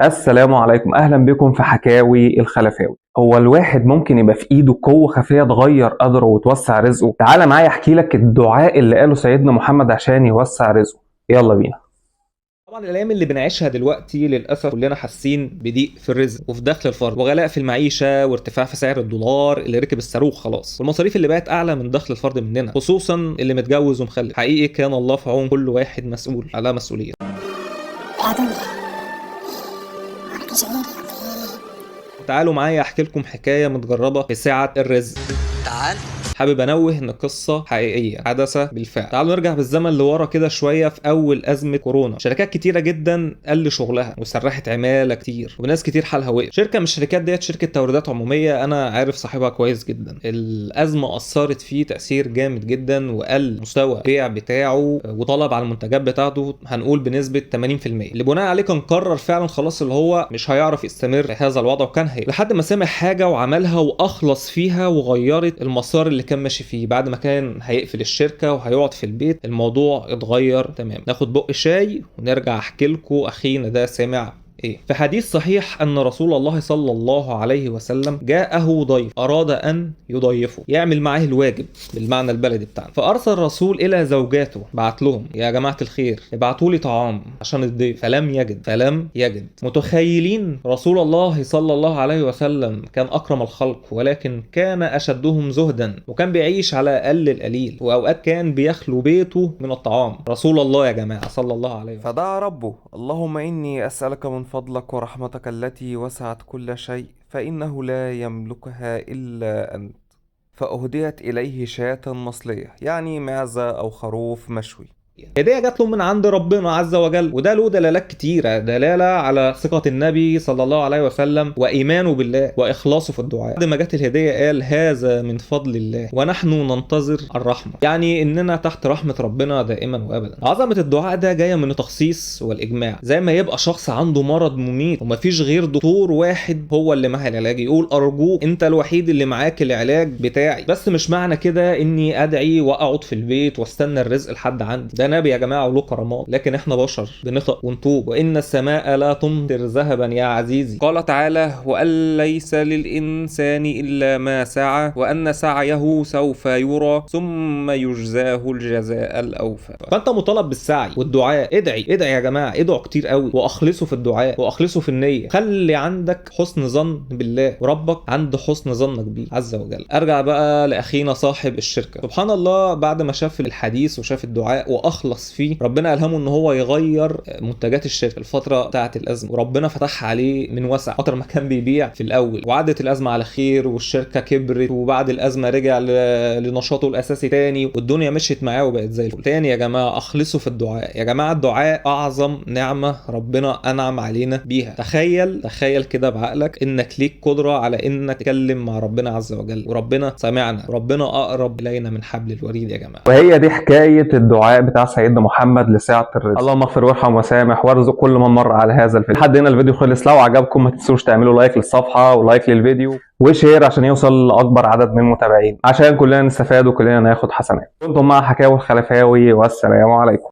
السلام عليكم، اهلا بكم في حكاوي الخلفاوي. هو الواحد ممكن يبقى في ايده قوه خفيه تغير قدره وتوسع رزقه؟ تعالى معايا احكي لك الدعاء اللي قاله سيدنا محمد عشان يوسع رزقه. يلا بينا. طبعا الايام اللي بنعيشها دلوقتي للاسف كلنا حاسين بضيق في الرزق وفي دخل الفرد وغلاء في المعيشه وارتفاع في سعر الدولار اللي ركب الصاروخ خلاص، والمصاريف اللي بقت اعلى من دخل الفرد مننا، خصوصا اللي متجوز ومخلف. حقيقي كان الله في عون كل واحد مسؤول على مسؤوليه. تعالوا معايا احكي لكم حكايه متجربه في سعه الرزق. تعال. حابب انوه ان القصه حقيقيه حدث بالفعل. تعالوا نرجع بالزمن لورا كده شويه، في اول ازمه كورونا شركات كتيره جدا قل شغلها وسرحت عماله كتير وناس كتير حالها وقف. شركه من الشركات ديت شركه توريدات عموميه، انا عارف صاحبها كويس جدا. الازمه اثرت فيه تاثير جامد جدا وقل مستوى البيع بتاعه وطلب على المنتجات بتاعته هنقول بنسبه 80%، اللي بناء عليه كان قرر فعلا خلاص اللي هو مش هيعرف يستمر في هذا الوضع، وكان هي لحد ما سمع حاجه وعملها واخلص فيها وغيرت المسار اللي كان ماشي فيه. بعد ما كان هيقفل الشركه وهيقعد في البيت الموضوع اتغير تمام. ناخد بق شاي ونرجع احكي لكم اخينا ده سمع ايه. في حديث صحيح ان رسول الله صلى الله عليه وسلم جاءه ضيف اراد ان يضيفه يعمل معاه الواجب بالمعنى البلدي بتاعنا، فارسل الرسول الى زوجاته بعت لهم يا جماعه الخير ابعتوا لي طعام عشان الضيف، فلم يجد. متخيلين رسول الله صلى الله عليه وسلم كان اكرم الخلق ولكن كان اشدهم زهدا، وكان بيعيش على اقل القليل، واوقات كان بيخلو بيته من الطعام. رسول الله يا جماعه صلى الله عليه وسلم فدعا ربه: اللهم إني أسألك من فضلك ورحمتك التي وسعت كل شيء، فإنه لا يملكها إلا أنت. فأهديت إليه شاة مصلية، يعني معزة أو خروف مشوي. هدية جات له من عند ربنا عز وجل، وده له دلالات كتيرة، دلالة على ثقة النبي صلى الله عليه وسلم وإيمانه بالله وإخلاصه في الدعاء. بعد ما جت الهدية قال هذا من فضل الله ونحن ننتظر الرحمة، يعني إننا تحت رحمة ربنا دائما وأبدا. عظمة الدعاء ده جاية من التخصيص والإجماع، زي ما يبقى شخص عنده مرض مميت ومفيش غير دكتور واحد هو اللي معاه العلاج، يقول أرجوك أنت الوحيد اللي معاك العلاج بتاعي، بس مش معنى كده إني أدعي وأقعد في البيت واستنى الرزق لحد عندي. ده نبي يا جماعه وله كرامات، لكن احنا بشر بنخطئ ونتوب. وان السماء لا تمطر ذهبا يا عزيزي. قال تعالى: وان ليس للانسان الا ما سعى وان سعيه سوف يرى ثم يجزاه الجزاء الاوفى. فانت مطالب بالسعي والدعاء. ادعي يا جماعه، ادعوا كتير قوي واخلصوا في الدعاء واخلصوا في النيه. خلي عندك حسن ظن بالله، وربك عنده حسن ظنك بيه عز وجل. ارجع بقى لاخينا صاحب الشركه. سبحان الله، بعد ما شاف الحديث وشاف الدعاء واخلص فيه، ربنا الهمه ان هو يغير منتجات الشركه الفتره بتاعه الازمه، وربنا فتح عليه من وسع فتره ما كان بيبيع في الاول. وعدت الازمه على خير والشركه كبرت، وبعد الازمه رجع لنشاطه الاساسي تاني، والدنيا مشيت معاه وبقت زي الفل تاني. يا جماعه اخلصوا في الدعاء يا جماعه، الدعاء اعظم نعمه ربنا انعم علينا بيها. تخيل كده بعقلك انك ليك قدره على انك تتكلم مع ربنا عز وجل، وربنا سمعنا، وربنا اقرب الينا من حبل الوريد يا جماعه. وهي دي حكايه الدعاء بتاع سيدنا محمد لسعة الرزق. اللهم اغفر وارحم وسامح وارزق كل من مر على هذا الفيديو. لحد هنا الفيديو خلص. لو عجبكم ما تنسوش تعملوا لايك للصفحه ولايك للفيديو وشير عشان يوصل لاكبر عدد من المتابعين، عشان كلنا نستفاد وكلنا ناخد حسنات. كنتم مع حكاوي الخلفاوي، والسلام عليكم.